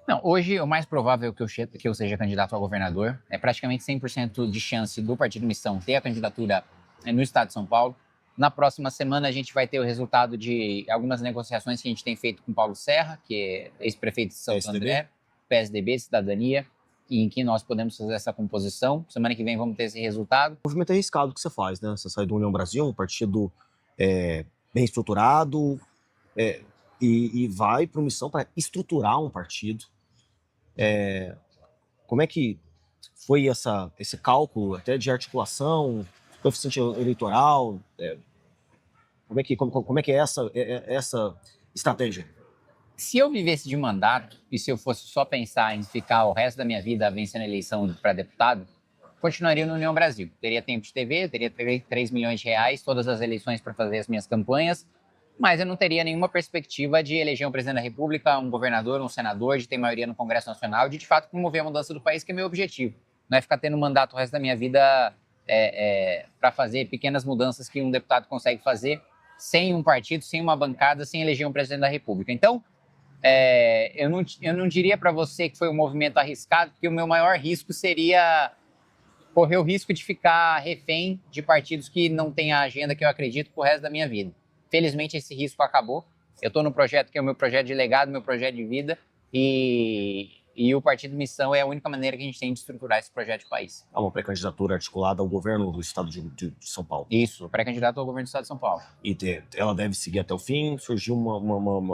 Não, hoje o mais provável que eu seja candidato a governador. É praticamente 100% de chance do Partido Missão ter a candidatura no estado de São Paulo. Na próxima semana a gente vai ter o resultado de algumas negociações que a gente tem feito com Paulo Serra, que é ex-prefeito de Santo PSDB? André, PSDB, Cidadania, em que nós podemos fazer essa composição. Semana que vem vamos ter esse resultado. O movimento é arriscado que você faz, né? Você sai do União Brasil, um partido bem estruturado, e vai para uma missão para estruturar um partido. Como é que foi esse cálculo até de articulação, coeficiente eleitoral? Como é que é essa estratégia? Se eu vivesse de mandato e se eu fosse só pensar em ficar o resto da minha vida vencendo a eleição para deputado, continuaria no União Brasil. Teria tempo de TV, teria 3 milhões de reais, todas as eleições para fazer as minhas campanhas, mas eu não teria nenhuma perspectiva de eleger um presidente da República, um governador, um senador, de ter maioria no Congresso Nacional, de fato promover a mudança do país, que é meu objetivo. Não é ficar tendo mandato o resto da minha vida para fazer pequenas mudanças que um deputado consegue fazer sem um partido, sem uma bancada, sem eleger um presidente da República. Então, eu não diria para você que foi um movimento arriscado, porque o meu maior risco seria correr o risco de ficar refém de partidos que não têm a agenda que eu acredito pro resto da minha vida. Felizmente, esse risco acabou. Eu estou no projeto que é o meu projeto de legado, meu projeto de vida, e o Partido Missão é a única maneira que a gente tem de estruturar esse projeto de país. Há uma pré-candidatura articulada ao governo do estado de São Paulo. Isso, pré-candidato ao governo do estado de São Paulo. E ela deve seguir até o fim. Surgiu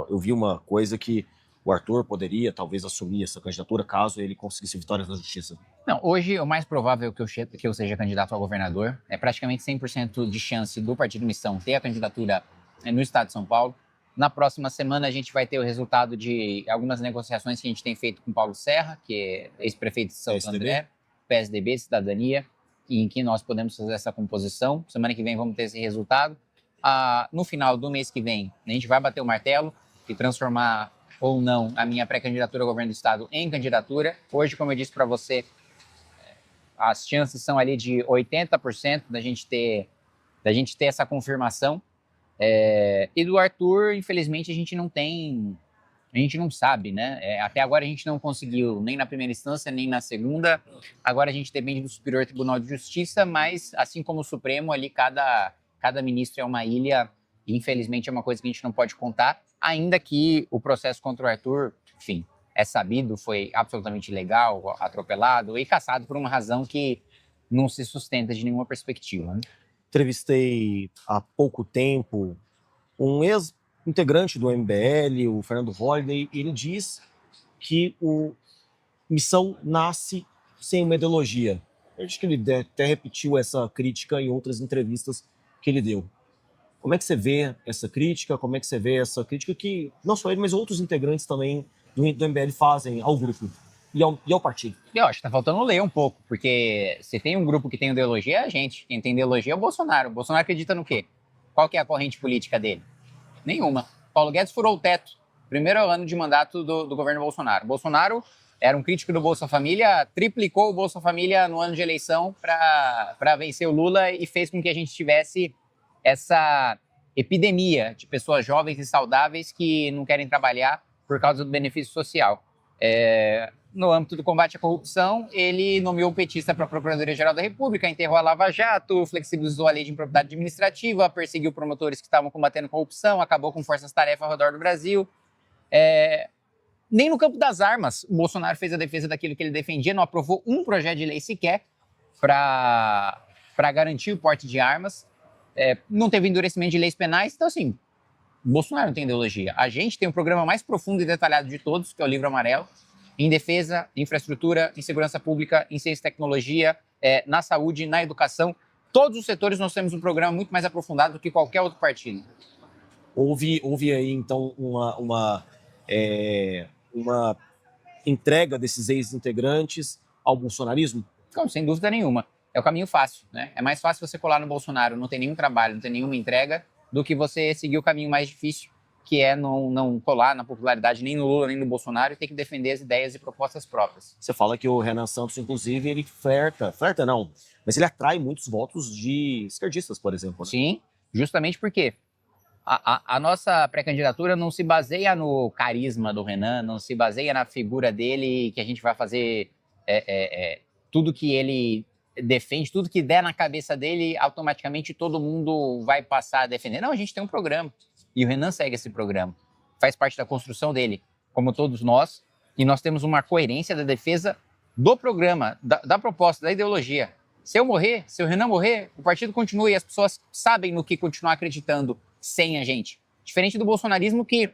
eu vi uma coisa que o Arthur poderia talvez assumir essa candidatura caso ele conseguisse vitórias na justiça. Não, hoje o mais provável que eu seja candidato a governador. É praticamente 100% de chance do Partido Missão ter a candidatura no estado de São Paulo. Na próxima semana a gente vai ter o resultado de algumas negociações que a gente tem feito com Paulo Serra, que é ex-prefeito de Santo André, PSDB, Cidadania, em que nós podemos fazer essa composição. Semana que vem vamos ter esse resultado. No final do mês que vem, a gente vai bater o martelo e transformar ou não a minha pré-candidatura ao governo do estado em candidatura. Hoje, como eu disse para você, as chances são ali de 80% da gente ter essa confirmação. E do Arthur, infelizmente, a gente não sabe, né? Até agora a gente não conseguiu nem na primeira instância, nem na segunda. Agora a gente depende do Superior Tribunal de Justiça, mas assim como o Supremo, ali cada ministro é uma ilha, e infelizmente é uma coisa que a gente não pode contar, ainda que o processo contra o Arthur, enfim, é sabido, foi absolutamente ilegal, atropelado e cassado por uma razão que não se sustenta de nenhuma perspectiva, né? Entrevistei há pouco tempo um ex-integrante do MBL, o Fernando Holliday, e ele diz que o Missão nasce sem uma ideologia. Eu acho que ele até repetiu essa crítica em outras entrevistas que ele deu. Como é que você vê essa crítica? Como é que você vê essa crítica que não só ele, mas outros integrantes também do MBL fazem ao grupo e ao partido? Eu acho que tá faltando ler um pouco, porque se tem um grupo que tem ideologia, é a gente. Quem tem ideologia é o Bolsonaro. O Bolsonaro acredita no quê? Qual que é a corrente política dele? Nenhuma. Paulo Guedes furou o teto. Primeiro ano de mandato do governo Bolsonaro. Bolsonaro era um crítico do Bolsa Família, triplicou o Bolsa Família no ano de eleição para vencer o Lula e fez com que a gente tivesse essa epidemia de pessoas jovens e saudáveis que não querem trabalhar por causa do benefício social. No âmbito do combate à corrupção, ele nomeou o petista para a Procuradoria-Geral da República, enterrou a Lava Jato, flexibilizou a lei de improbidade administrativa, perseguiu promotores que estavam combatendo corrupção, acabou com forças-tarefa ao redor do Brasil. Nem no campo das armas, o Bolsonaro fez a defesa daquilo que ele defendia, não aprovou um projeto de lei sequer para garantir o porte de armas. Não teve endurecimento de leis penais. Então, assim, Bolsonaro não tem ideologia. A gente tem o programa mais profundo e detalhado de todos, que é o Livro Amarelo, em defesa, infraestrutura, em segurança pública, em ciência e tecnologia, na saúde, na educação. Todos os setores nós temos um programa muito mais aprofundado do que qualquer outro partido. Houve aí, então, uma entrega desses ex-integrantes ao bolsonarismo? Não, sem dúvida nenhuma. É o caminho fácil, né? É mais fácil você colar no Bolsonaro, não ter nenhum trabalho, não ter nenhuma entrega, do que você seguir o caminho mais difícil, que é não colar na popularidade nem no Lula, nem no Bolsonaro, e ter que defender as ideias e propostas próprias. Você fala que o Renan Santos, inclusive, ele flerta não, mas ele atrai muitos votos de esquerdistas, por exemplo. Né? Sim, justamente porque A nossa pré-candidatura não se baseia no carisma do Renan, não se baseia na figura dele, que a gente vai fazer tudo que ele defende, tudo que der na cabeça dele, automaticamente todo mundo vai passar a defender. Não, a gente tem um programa e o Renan segue esse programa. Faz parte da construção dele, como todos nós, e nós temos uma coerência da defesa do programa, da proposta, da ideologia. Se eu morrer, se o Renan morrer, o partido continua e as pessoas sabem no que continuar acreditando sem a gente. Diferente do bolsonarismo que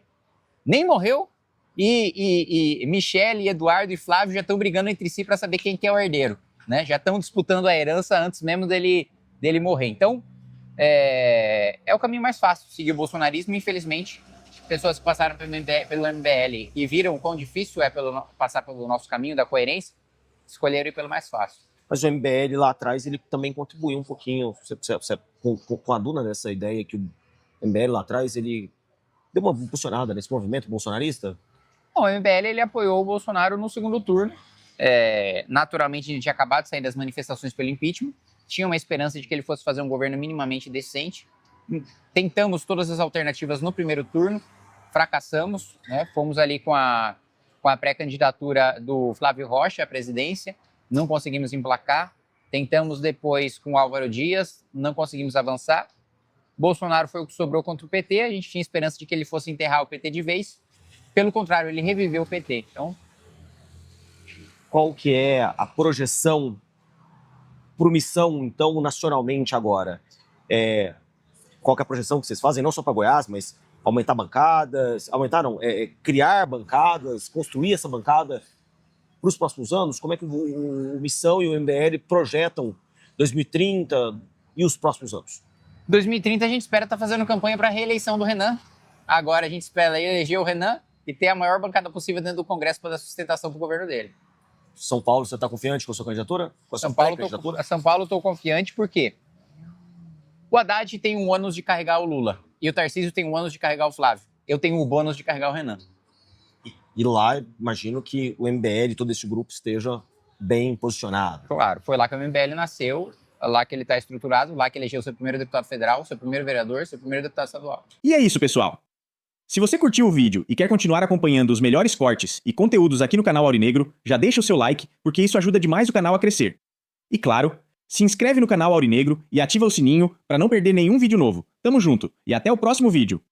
nem morreu e Michele, Eduardo e Flávio já estão brigando entre si para saber quem que é o herdeiro, né? Já estão disputando a herança antes mesmo dele morrer. Então, é o caminho mais fácil, seguir o bolsonarismo. Infelizmente, pessoas que passaram pelo MBL e viram o quão difícil é passar pelo nosso caminho da coerência, escolheram ir pelo mais fácil. Mas o MBL lá atrás, ele também contribuiu um pouquinho com a Duna nessa ideia que o MBL lá atrás, ele deu uma impulsionada nesse movimento bolsonarista? Bom, o MBL ele apoiou o Bolsonaro no segundo turno. Naturalmente, a gente tinha acabado de sair das manifestações pelo impeachment. Tinha uma esperança de que ele fosse fazer um governo minimamente decente. Tentamos todas as alternativas no primeiro turno, fracassamos, né? Fomos ali com a pré-candidatura do Flávio Rocha à presidência, não conseguimos emplacar. Tentamos depois com o Álvaro Dias, não conseguimos avançar. Bolsonaro foi o que sobrou contra o PT, a gente tinha esperança de que ele fosse enterrar o PT de vez. Pelo contrário, ele reviveu o PT. Então, qual que é a projeção, promissão, então, nacionalmente agora? Qual que é a projeção que vocês fazem, não só para Goiás, mas aumentar bancadas, criar bancadas, construir essa bancada para os próximos anos? Como é que o Missão e o MBL projetam 2030 e os próximos anos? 2030 a gente espera estar fazendo campanha para a reeleição do Renan. Agora a gente espera eleger o Renan e ter a maior bancada possível dentro do Congresso para dar sustentação para o governo dele. São Paulo, você está confiante com a sua candidatura? São Paulo, estou confiante porque o Haddad tem um ônus de carregar o Lula e o Tarcísio tem um ônus de carregar o Flávio. Eu tenho o bônus de carregar o Renan. E lá, imagino que o MBL, todo esse grupo, esteja bem posicionado. Claro, foi lá que o MBL nasceu, lá que ele está estruturado, lá que elegeu seu primeiro deputado federal, seu primeiro vereador, seu primeiro deputado estadual. E é isso, pessoal. Se você curtiu o vídeo e quer continuar acompanhando os melhores cortes e conteúdos aqui no canal Aurinegro, já deixa o seu like, porque isso ajuda demais o canal a crescer. E claro, se inscreve no canal Aurinegro e ativa o sininho para não perder nenhum vídeo novo. Tamo junto e até o próximo vídeo.